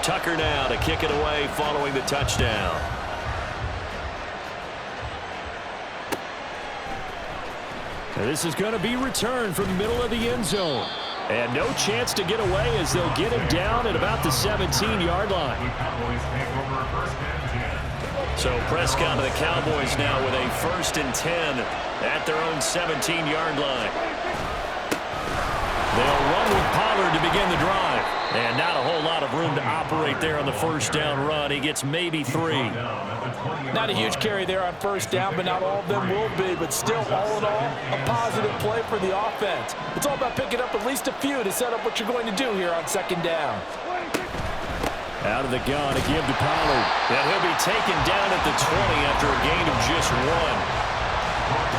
Tucker now to kick it away following the touchdown. And this is going to be returned from the middle of the end zone. And no chance to get away as they'll get him down at about the 17-yard line. So Prescott of the Cowboys now with a 1st and 10 at their own 17-yard line. They'll run with Pollard to begin the drive. And not a whole lot of room to operate there on the first down run. He gets maybe 3. Not a huge carry there on first down, but not all of them will be. But still, all in all, a positive play for the offense. It's all about picking up at least a few to set up what you're going to do here on 2nd down. Out of the gun to give to Pollard. And he'll be taken down at the 20 after a gain of just 1.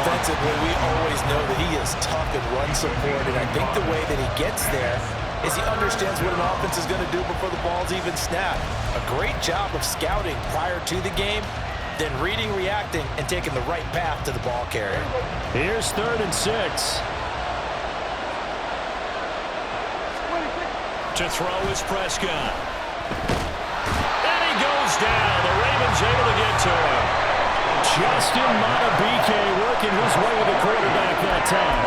Defensively, we always know that he is tough and run support, and I think the way that he gets there is he understands what an offense is going to do before the ball's even snapped. A great job of scouting prior to the game, then reading, reacting, and taking the right path to the ball carrier. Here's 3rd and 6. To throw is Prescott. And he goes down. The Ravens able to get to him. Justin Madubuike working his way to the quarterback that time.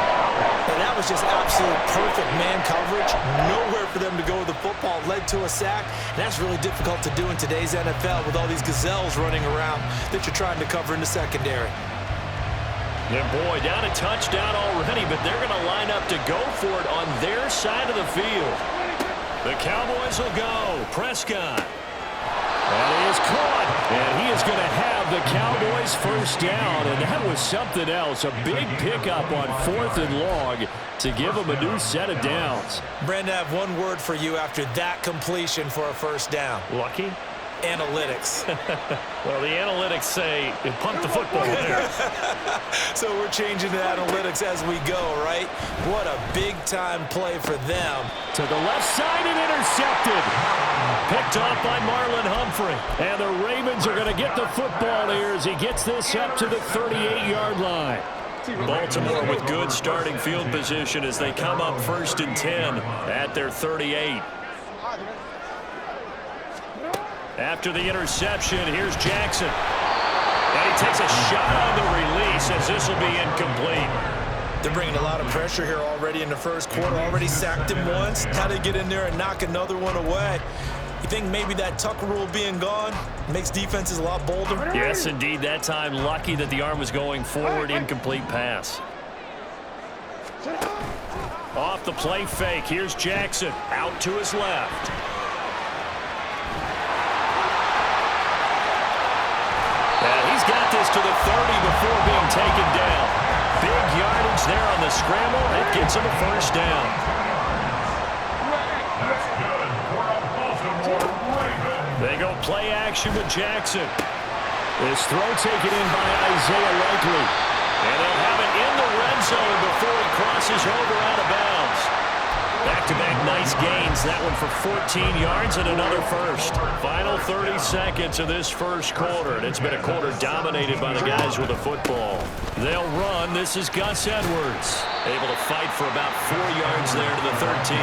And that was just absolute perfect man coverage. Nowhere for them to go with the football. Led to a sack. And that's really difficult to do in today's NFL with all these gazelles running around that you're trying to cover in the secondary. And boy, down a touchdown already, but they're going to line up to go for it on their side of the field. The Cowboys will go. Prescott. And he is caught, and he is going to have the Cowboys first down, and that was something else. A big pickup on 4th and long to give them a new set of downs. Brandon, I have one word for you after that completion for a first down. Lucky? Analytics. Well, the analytics say punt the football there. So we're changing the analytics as we go, right? What a big-time play for them. To the left side and intercepted. Picked off by Marlon Humphrey. And the Ravens are going to get the football here as he gets this up to the 38-yard line. Baltimore with good starting field position as they come up 1st and 10 at their 38. After the interception, here's Jackson. And he takes a shot on the release as this will be incomplete. They're bringing a lot of pressure here already in the first quarter. Already sacked him once. How to get in there and knock another one away. You think maybe that Tucker rule being gone makes defenses a lot bolder? Yes, indeed. That time, lucky that the arm was going forward. Incomplete pass. Off the play fake. Here's Jackson. Out to his left. And he's got this to the 30 before being taken down. Big yardage there on the scramble. It gets him a first down. They go play action with Jackson. This throw taken in by Isaiah Likely. And they'll have it in the red zone before he crosses over out of bounds. Back-to-back nice gains. That one for 14 yards and another first. Final 30 seconds of this first quarter. And it's been a quarter dominated by the guys with the football. They'll run. This is Gus Edwards. Able to fight for about 4 yards there to the 13.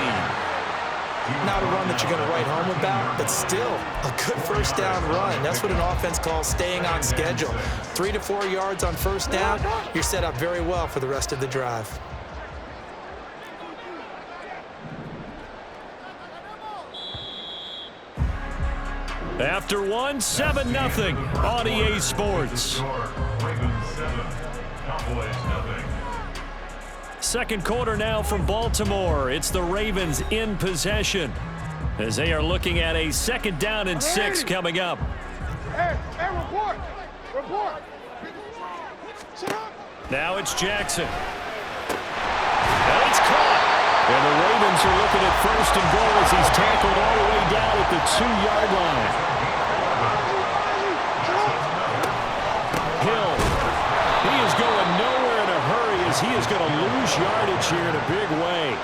Not a run that you're going to write home about, but still a good first down run. That's what an offense calls staying on schedule. 3 to 4 yards on first down, you're set up very well for the rest of the drive. After one, 7-0 on EA Sports. Second quarter now from Baltimore. It's the Ravens in possession as they are looking at a 2nd down and 6 coming up. Hey, report! Report! Now it's Jackson. And it's caught. And the Ravens are looking at 1st and goal as he's tackled all the way down at the 2-yard line. Hill. He is going nowhere in a hurry as he is going to lose yardage here in a big way.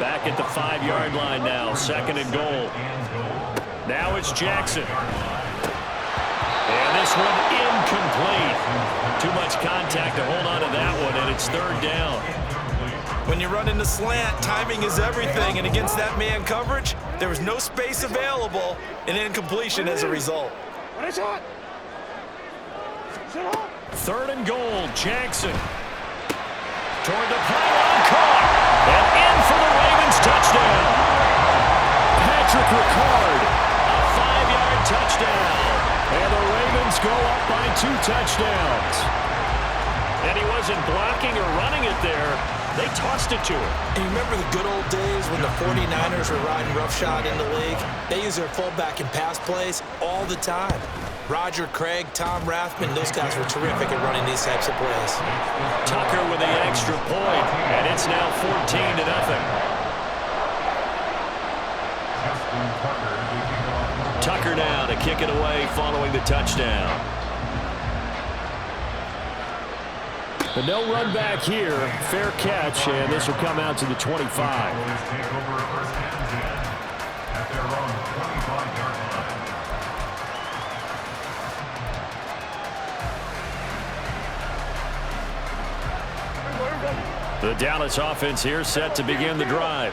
Back at the 5-yard line now, 2nd and goal. Now it's Jackson. And this one incomplete. Too much contact to hold on to that one, and it's 3rd down. When you run into slant, timing is everything, and against that man coverage, there was no space available, and incompletion as a result. Third and goal, Jackson. Toward the pylon, caught, and in for the Ravens touchdown. Patrick Ricard, a 5-yard touchdown, and the Ravens go up by 2 touchdowns. And he wasn't blocking or running it there. They tossed it to him. And you remember the good old days when the 49ers were riding roughshod in the league? They use their fullback in pass plays all the time. Roger Craig, Tom Rathman, those guys were terrific at running these types of plays. Tucker with the extra point, and it's now 14-0. Tucker now to kick it away following the touchdown. But no run back here. Fair catch, and this will come out to the 25. The Dallas offense here set to begin the drive.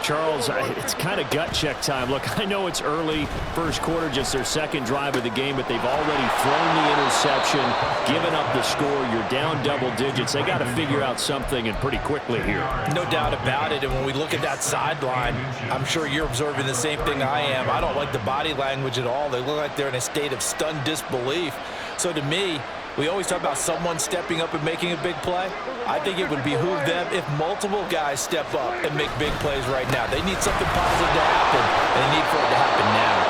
Charles, it's kind of gut check time. Look, I know it's early, first quarter, just their second drive of the game, but they've already thrown the interception, given up the score. You're down double digits. They got to figure out something, and pretty quickly here. No doubt about it, and when we look at that sideline, I'm sure you're observing the same thing I am. I don't like the body language at all. They look like they're in a state of stunned disbelief. So to me, we always talk about someone stepping up and making a big play. I think it would behoove them if multiple guys step up and make big plays right now. They need something positive to happen, and they need for it to happen now.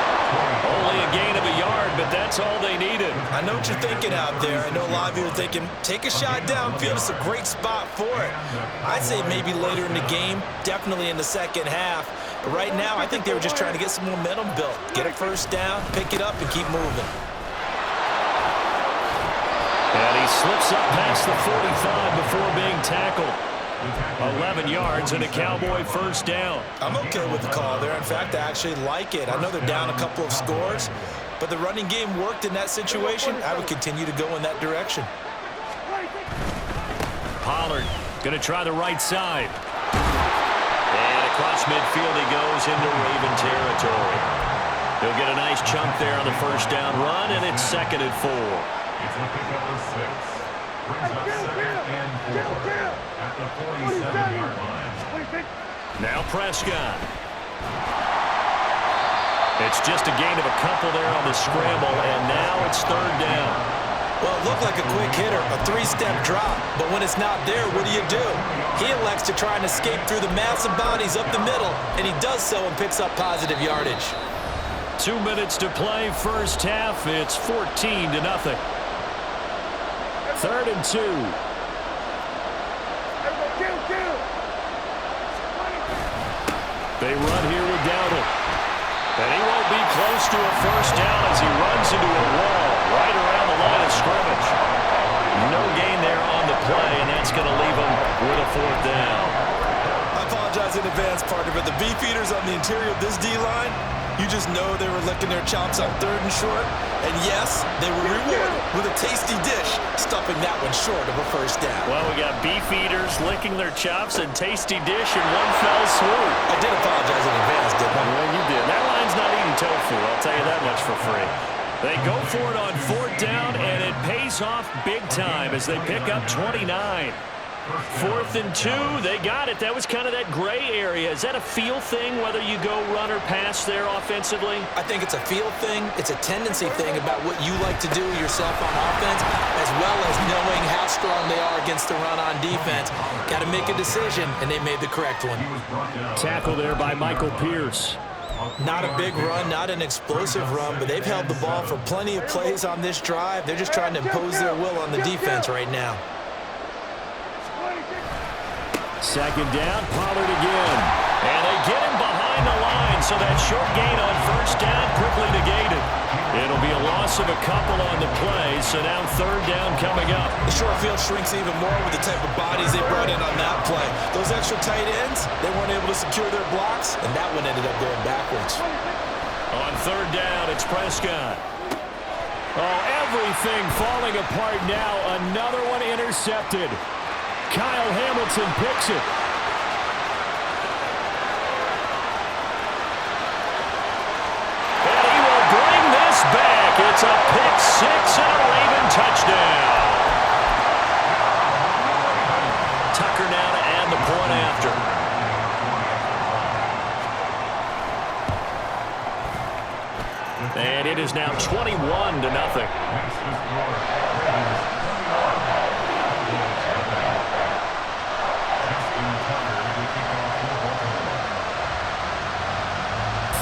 Only a gain of a yard, but that's all they needed. I know what you're thinking out there. I know a lot of you are thinking, take a shot downfield. It's a great spot for it. I'd say maybe later in the game, definitely in the second half. But right now, I think they were just trying to get some momentum built. Get a first down, pick it up, and keep moving. And he slips up past the 45 before being tackled. 11 yards and a Cowboy first down. I'm okay with the call there. In fact, I actually like it. I know they're down a couple of scores, but the running game worked in that situation. I would continue to go in that direction. Pollard going to try the right side. And across midfield he goes into Raven territory. He'll get a nice chunk there on the first down run, and it's 2nd and 4. It's a pickup of 6. Brings up 2nd and 4 at the 47-yard line. Now Prescott. It's just a gain of a couple there on the scramble, and now it's 3rd down. Well, it looked like a quick hitter, a 3-step drop, but when it's not there, what do? He elects to try and escape through the massive bodies up the middle, and he does so and picks up positive yardage. 2 minutes to play, first half. It's 14-0. 3rd and 2. They run here with Dowdle. And he won't be close to a first down as he runs into a wall right around the line of scrimmage. No gain there on the play, and that's going to leave him with a 4th down. I apologize in advance, partner, but the beefeaters on the interior of this D-line, you just know they were licking their chops on 3rd and short. And yes, they were rewarded with a tasty dish, stuffing that one short of a first down. Well, we got beef eaters licking their chops and tasty dish in one fell swoop. I did apologize in advance, didn't I? Well, you did. That line's not eating tofu, I'll tell you that much for free. They go for it on 4th down, and it pays off big time as they pick up 29. 4th and 2, they got it. That was kind of that gray area. Is that a feel thing, whether you go run or pass there offensively? I think it's a feel thing. It's a tendency thing about what you like to do yourself on offense, as well as knowing how strong they are against the run on defense. Got to make a decision, and they made the correct one. Tackle there by Michael Pierce. Not a big run, not an explosive run, but they've held the ball for plenty of plays on this drive. They're just trying to impose their will on the defense right now. 2nd down, Pollard again. And they get him behind the line, so that short gain on first down quickly negated. It'll be a loss of a couple on the play, so now 3rd down coming up. The short field shrinks even more with the type of bodies they brought in on that play. Those extra tight ends, they weren't able to secure their blocks, and that one ended up going backwards. On 3rd down, it's Prescott. Oh, everything falling apart now. Another one intercepted. Kyle Hamilton picks it. And he will bring this back. It's a pick six and a Raven touchdown. Tucker now to add the point after. And it is now 21-0.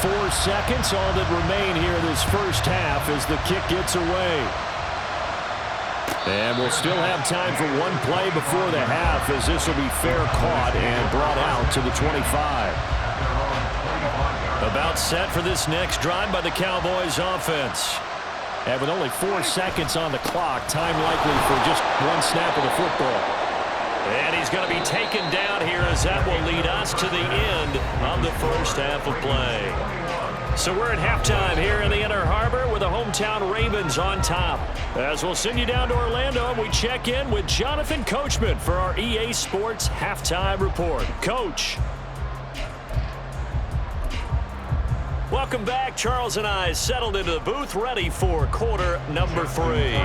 Four seconds, all that remain here this first half as the kick gets away. And we'll still have time for one play before the half as this will be fair caught and brought out to the 25. About set for this next drive by the Cowboys offense. And with only 4 seconds on the clock, time likely for just one snap of the football. And he's going to be taken down here as that will lead us to the end of the first half of play. So we're at halftime here in the Inner Harbor with the hometown Ravens on top. As we'll send you down to Orlando, and we check in with Jonathan Coachman for our EA Sports Halftime Report. Coach. Welcome back. Charles and I settled into the booth, ready for quarter number 3.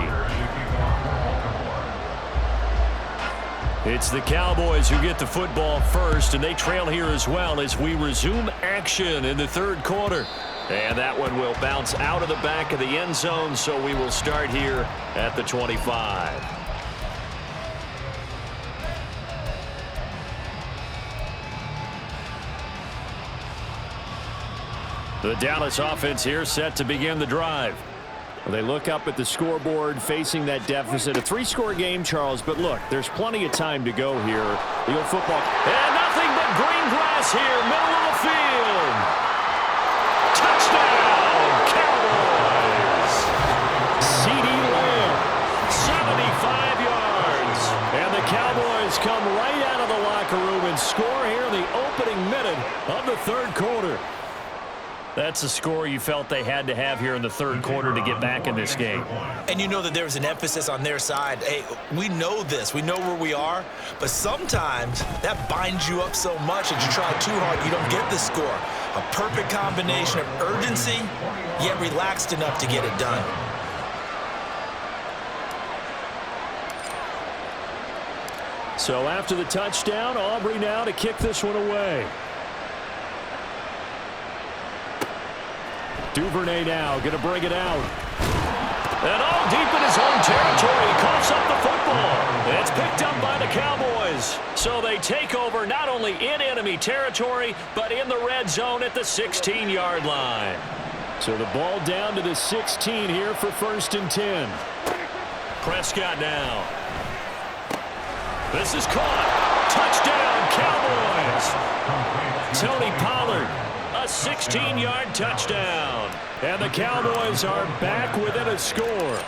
It's the Cowboys who get the football first, and they trail here as well as we resume action in the third quarter. And that one will bounce out of the back of the end zone, so we will start here at the 25. The Dallas offense here set to begin the drive. They look up at the scoreboard facing that deficit. A 3-score game, Charles, but look, there's plenty of time to go here. The old football. And nothing but green grass here, middle of the field. Touchdown, Cowboys. C.D. Lamb, 75 yards. And the Cowboys come right out of the locker room and score here in the opening minute of the third quarter. That's the score you felt they had to have here in the third quarter to get back in this game. And you know that there was an emphasis on their side. Hey, we know this. We know where we are. But sometimes that binds you up so much that you try too hard, you don't get the score. A perfect combination of urgency, yet relaxed enough to get it done. So after the touchdown, Aubrey now to kick this one away. Duvernay now going to bring it out. And all deep in his own territory. He coughs up the football. It's picked up by the Cowboys. So they take over not only in enemy territory, but in the red zone at the 16-yard line. So the ball down to the 16 here for 1st and 10. Prescott now. This is caught. Touchdown, Cowboys. Tony Pollard. A 16-yard touchdown. And the Cowboys are back within a score.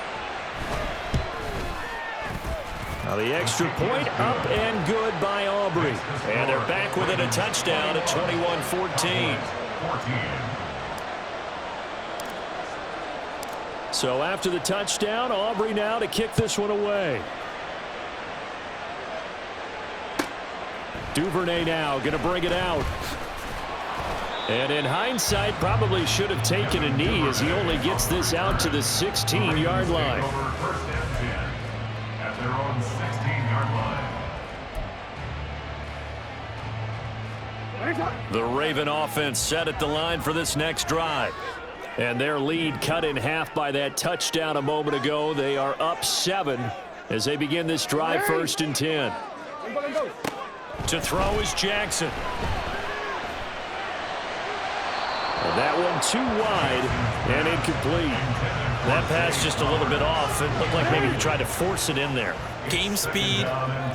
Now the extra point up and good by Aubrey. And they're back within a touchdown at 21-14. So after the touchdown, Aubrey now to kick this one away. Duvernay now going to bring it out. And in hindsight, probably should have taken a knee as he only gets this out to the 16-yard line. At their own 16-yard line. The Raven offense set at the line for this next drive. And their lead cut in half by that touchdown a moment ago. They are up 7 as they begin this drive 1st and 10. To throw is Jackson. And that one too wide and incomplete. That pass just a little bit off. It looked like maybe he tried to force it in there. Game speed,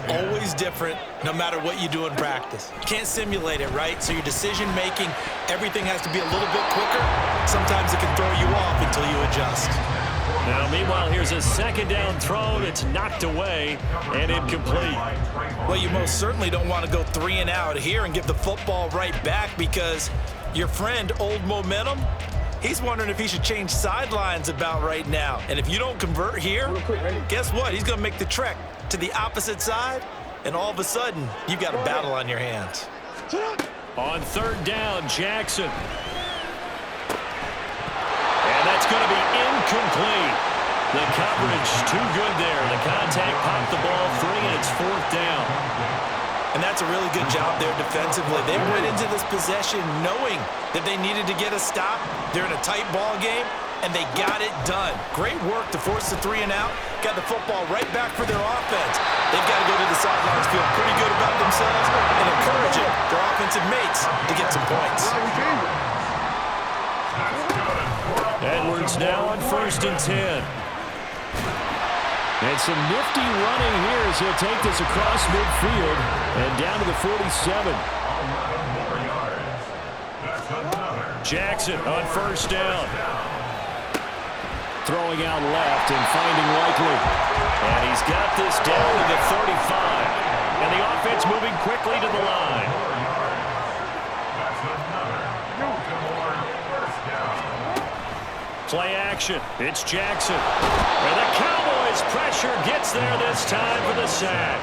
always different, no matter what you do in practice. You can't simulate it, right? So your decision-making, everything has to be a little bit quicker. Sometimes it can throw you off until you adjust. Now, meanwhile, here's a 2nd down throw that's knocked away and incomplete. Well, you most certainly don't want to go 3 and out here and give the football right back because your friend, Old Momentum, he's wondering if he should change sidelines about right now. And if you don't convert here, guess what? He's going to make the trek to the opposite side and all of a sudden, you've got a battle on your hands. On third down, Jackson. And that's going to be incomplete. The coverage too good there. The contact popped the ball free, and it's fourth down. And that's a really good job there defensively. They went into this possession knowing that they needed to get a stop. They're in a tight ball game, and they got it done. Great work to force the 3 and out. Got the football right back for their offense. They've got to go to the sidelines, feel pretty good about themselves, and encouraging their offensive mates to get some points. Edwards now on 1st and 10. And some nifty running here as he'll take this across midfield and down to the 47. Jackson on 1st down. Throwing out left and finding Likely. And he's got this down to the 35. And the offense moving quickly to the line. Play action. It's Jackson. And the Cowboys pressure gets there this time for the sack.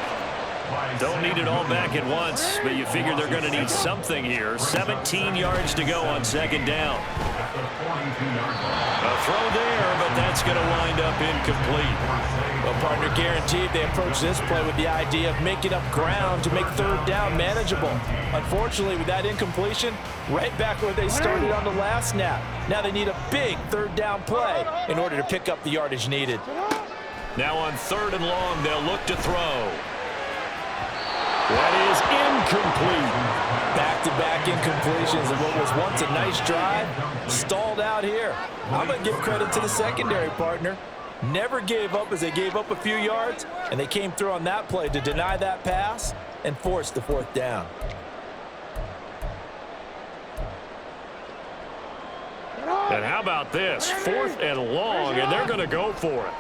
Don't need it all back at once, but you figure they're going to need something here. 17 yards to go on 2nd down. A throw there, but that's going to wind up incomplete. Well, partner, guaranteed they approach this play with the idea of making up ground to make 3rd down manageable. Unfortunately, with that incompletion, right back where they started on the last snap. Now they need a big 3rd down play in order to pick up the yardage needed. Now on 3rd and long, they'll look to throw. That is incomplete. Back-to-back incompletions of what was once a nice drive, stalled out here. I'm going to give credit to the secondary, partner. Never gave up as they gave up a few yards, and they came through on that play to deny that pass and force the 4th down. And how about this? 4th and long, and they're going to go for it.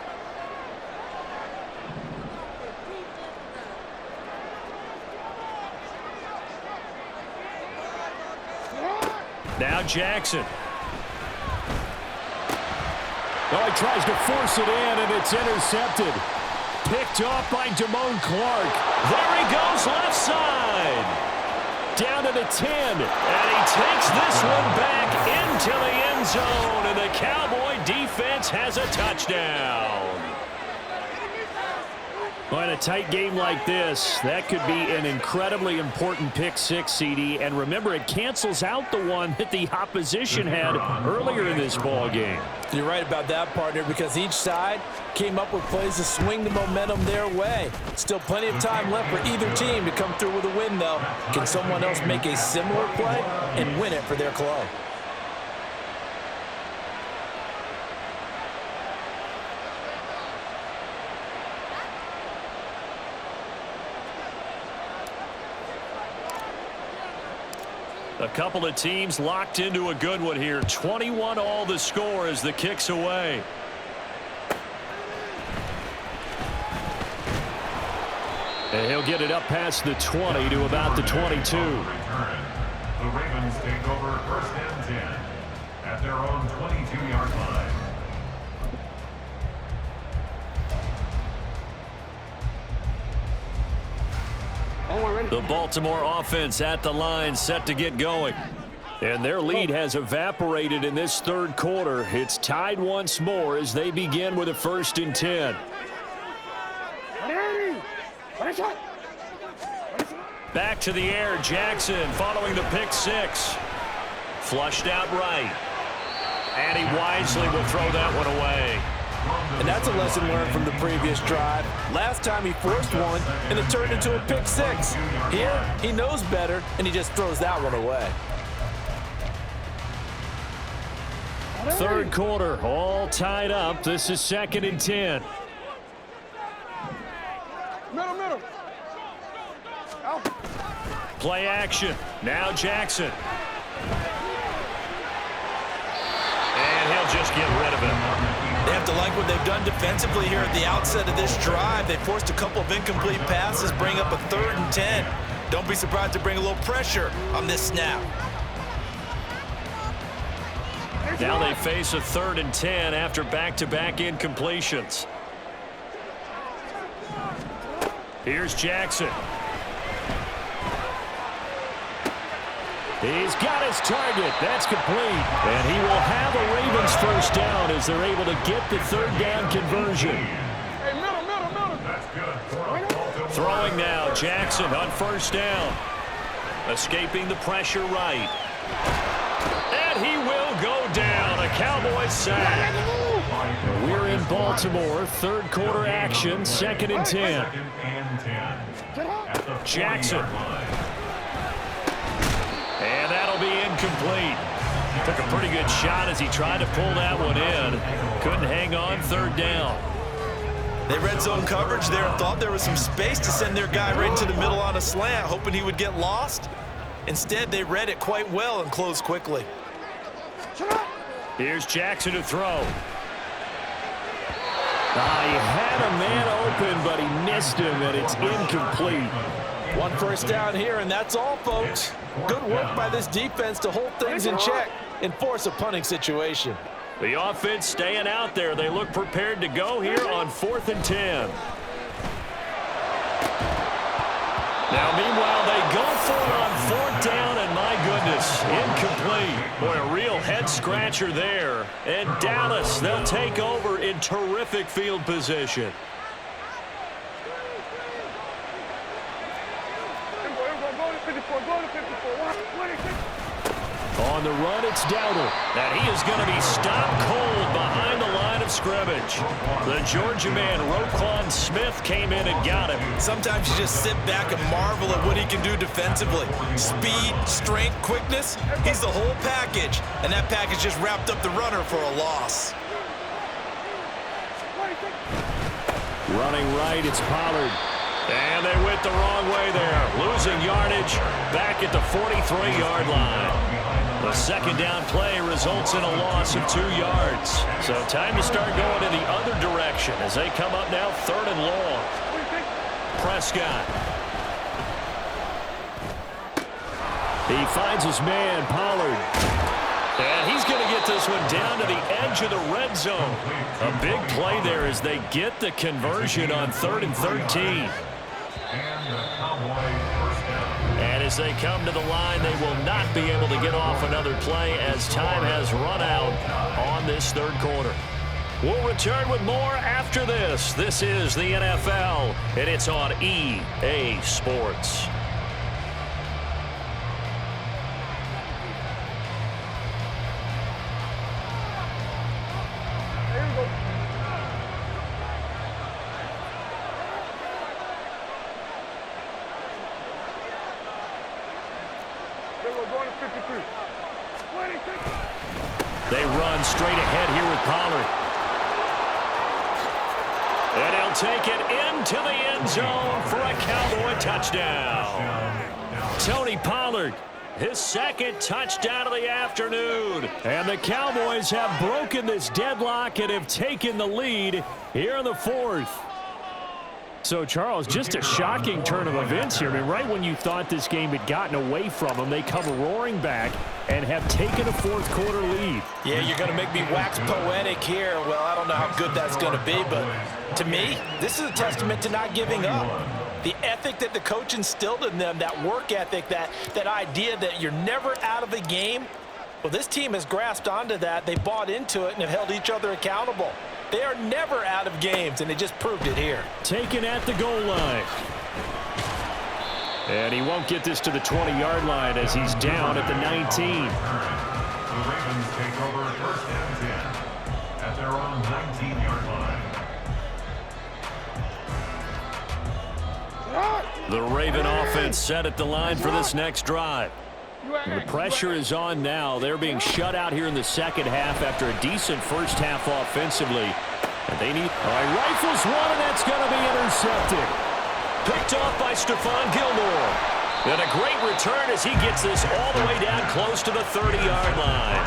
Now Jackson. Oh, he tries to force it in, and it's intercepted. Picked off by Damone Clark. There he goes, left side. Down to the 10, and he takes this one back into the end zone, and the Cowboy defense has a touchdown. Well, in a tight game like this, that could be an incredibly important pick 6, CD. And remember, it cancels out the one that the opposition had earlier in this ball game. You're right about that, partner, because each side came up with plays to swing the momentum their way. Still plenty of time left for either team to come through with a win, though. Can someone else make a similar play and win it for their club? A couple of teams locked into a good one here. 21 all the score as the kick's away. And he'll get it up past the 20 to about the 22. The Ravens take over 1st and 10 at their own 22-yard line. The Baltimore offense at the line, set to get going. And their lead has evaporated in this 3rd quarter. It's tied once more as they begin with a 1st and 10. Back to the air, Jackson following the pick 6. Flushed out right. And he wisely will throw that one away. And that's a lesson learned from the previous drive. Last time he forced one, and it turned into a pick 6. Here, he knows better, and he just throws that one away. 3rd quarter, all tied up. This is 2nd and 10. Middle. Play action. Now Jackson. And he'll just get rid of it. They have to like what they've done defensively here at the outset of this drive. They forced a couple of incomplete passes, bring up a 3rd and 10. Don't be surprised to bring a little pressure on this snap. Now they face a 3rd and 10 after back-to-back incompletions. Here's Jackson. He's got his target. That's complete. And he will have a Ravens first down as they're able to get the third down conversion. Hey, middle. That's good. Throwing now, Jackson on first down. Escaping the pressure right. And he will go down. A Cowboys sack. We're in Baltimore. Third quarter action. 2nd and 10. Jackson. And that'll be incomplete. Took a pretty good shot as he tried to pull that one in. Couldn't hang on. Third down. They red zone coverage there and thought there was some space to send their guy right into the middle on a slant, hoping he would get lost. Instead, they read it quite well and closed quickly. Here's Jackson to throw. He had a man open, but he missed him, and it's incomplete. One first down here, and that's all, folks. Good work by this defense to hold things in check and force a punting situation. The offense staying out there. They look prepared to go here on 4th and 10. Now, meanwhile, they go for it on 4th down, and my goodness, incomplete. Boy, a real head-scratcher there. And Dallas, they'll take over in terrific field position. On the run, it's Dowdle. And he is going to be stopped cold behind the line of scrimmage. The Georgia man, Roquan Smith, came in and got him. Sometimes you just sit back and marvel at what he can do defensively. Speed, strength, quickness, he's the whole package. And that package just wrapped up the runner for a loss. Running right, it's Pollard. And they went the wrong way there. Losing yardage back at the 43-yard line. The second down play results in a loss of 2 yards. So time to start going in the other direction as they come up now 3rd and long. Prescott. He finds his man, Pollard. And he's going to get this one down to the edge of the red zone. A big play there as they get the conversion on 3rd and 13. And as they come to the line, they will not be able to get off another play as time has run out on this 3rd quarter. We'll return with more after this. This is the NFL, and it's on EA Sports. They run straight ahead here with Pollard. And he'll take it into the end zone for a Cowboy touchdown. Tony Pollard, his 2nd touchdown of the afternoon. And the Cowboys have broken this deadlock and have taken the lead here in the 4th. So, Charles, just a shocking turn of events here. I mean, right when you thought this game had gotten away from them, they come roaring back and have taken a 4th quarter lead. Yeah, you're going to make me wax poetic here. Well, I don't know how good that's going to be, but to me, this is a testament to not giving up. The ethic that the coach instilled in them, that work ethic, that idea that you're never out of a game. Well, this team has grasped onto that. They bought into it and have held each other accountable. They are never out of games, and they just proved it here. Taken at the goal line. And he won't get this to the 20-yard line as he's down at the 19. The Ravens take over 1st and 10 at their own 19-yard line. The Raven offense set at the line for this next drive. The pressure is on now. They're being shut out here in the 2nd half after a decent first half offensively. And they need... All right, rifles one, and that's going to be intercepted. Picked off by Stephon Gilmore. And a great return as he gets this all the way down close to the 30-yard line.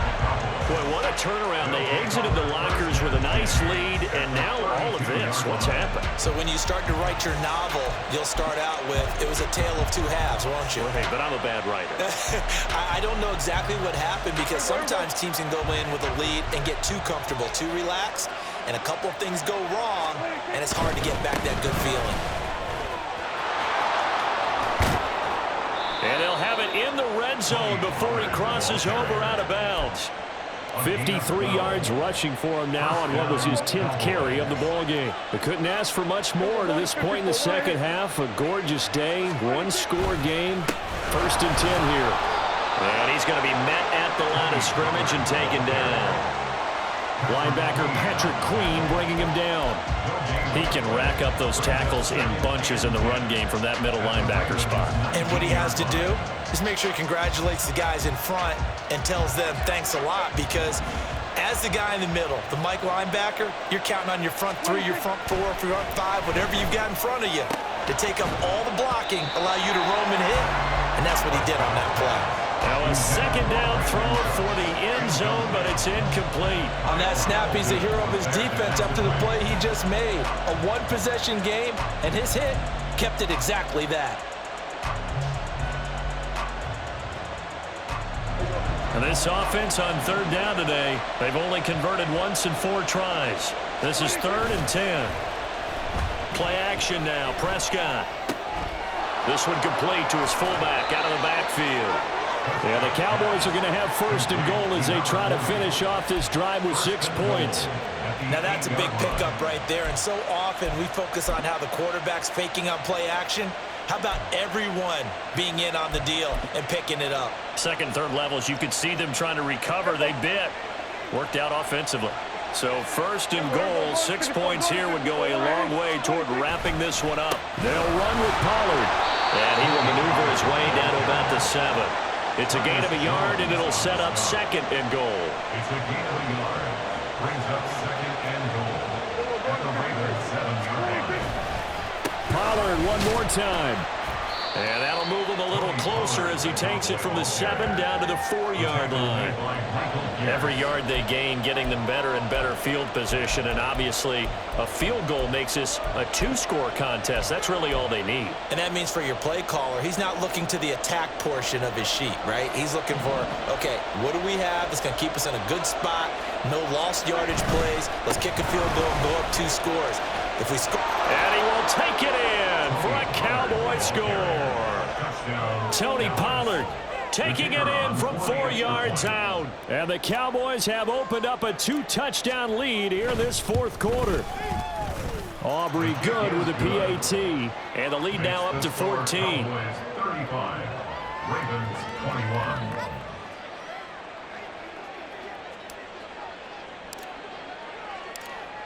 Boy, what a turnaround. They exited the lockers with a nice lead, and now all of this. What's happened? So when you start to write your novel, you'll start out with, it was a tale of 2 halves, won't you? Well, hey, but I'm a bad writer. I don't know exactly what happened because sometimes teams can go in with a lead and get too comfortable, too relaxed, and a couple of things go wrong, and it's hard to get back that good feeling. And they'll have it in the red zone before he crosses over out of bounds. 53 yards rushing for him now on what was his 10th carry of the ball game. They couldn't ask for much more to this point in the second half. A gorgeous day, one-score game. 1st and 10 here. And he's going to be met at the line of scrimmage and taken down. Linebacker Patrick Queen bringing him down. He can rack up those tackles in bunches in the run game from that middle linebacker spot. And what he has to do is make sure he congratulates the guys in front and tells them thanks a lot, because as the guy in the middle, the Mike linebacker, you're counting on your front 3, your front 4, front 5, whatever you've got in front of you to take up all the blocking, allow you to roam and hit, and that's what he did on that play. Now a 2nd down throw for the end zone, but it's incomplete. On that snap, he's the hero of his defense after the play he just made. A one-possession game, and his hit kept it exactly that. And this offense on 3rd down today, they've only converted once in 4 tries. This is 3rd and 10. Play action now, Prescott. This one complete to his fullback out of the backfield. Yeah, the Cowboys are going to have 1st and goal as they try to finish off this drive with 6 points. Now that's a big pickup right there, and so often we focus on how the quarterback's faking on play action. How about everyone being in on the deal and picking it up? 2nd, 3rd levels, you could see them trying to recover. They bit. Worked out offensively. So 1st and goal, 6 points here would go a long way toward wrapping this one up. They'll run with Pollard. And he will maneuver his way down to about the 7. It's a gain of a yard, and it'll set up 2nd and goal. It's a gain of a yard. Brings up 2nd and goal. At the Raiders' 7-yard line. Pollard one more time. And that'll move him a little closer as he takes it from the 7 down to the 4-yard line. Every yard they gain, getting them better and better field position. And obviously, a field goal makes this a 2-score contest. That's really all they need. And that means for your play caller, he's not looking to the attack portion of his sheet, right? He's looking for, okay, what do we have that's going to keep us in a good spot? No lost yardage plays. Let's kick a field goal and go up 2 scores. If we score... And he will take it in for a Cowboy score. Tony Pollard taking it in from 4 yards out. And the Cowboys have opened up a 2-touchdown lead here in this 4th quarter. Aubrey good with a PAT. And the lead now up to 14. 35, Ravens 21.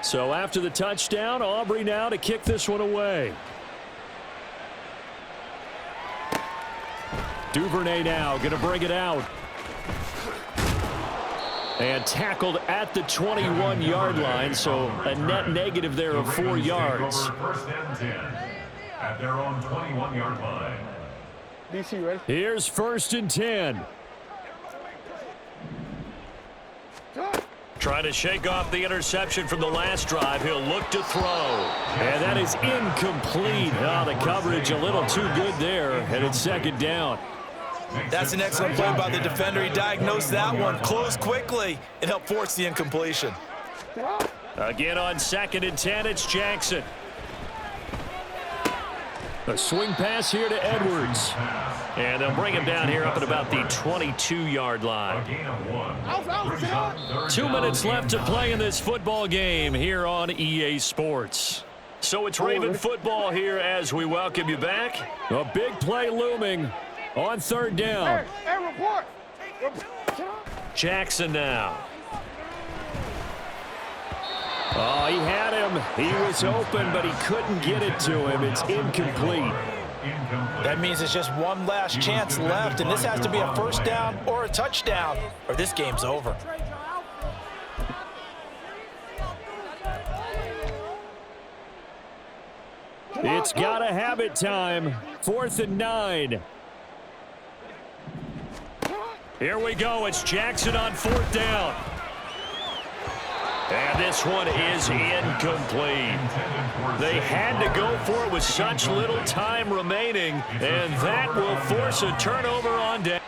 So after the touchdown, Aubrey now to kick this one away. Duvernay now going to bring it out. And tackled at the 21-yard line, so a net negative there of 4 yards. 1st and 10 at their own 21-yard line. DC, ready? Here's 1st and 10. Trying to shake off the interception from the last drive. He'll look to throw. And that is incomplete. Oh, the coverage a little too good there. And it's 2nd down. That's an excellent play by the defender. He diagnosed that one, closed quickly, and helped force the incompletion. Again on 2nd and 10, it's Jackson. A swing pass here to Edwards. And they'll bring him down here up at about the 22-yard line. 2 minutes left to play in this football game here on EA Sports. So it's Raven football here as we welcome you back. A big play looming on 3rd down. Hey, report. Jackson now. Oh, he had him. He was open, but he couldn't get it to him. It's incomplete. That means it's just one last chance left, and this has to be a 1st down or a touchdown, or this game's over. It's got to have it time. 4th and 9. Here we go. It's Jackson on 4th down. And this one is incomplete. They had to go for it with such little time remaining, and that will force a turnover on down.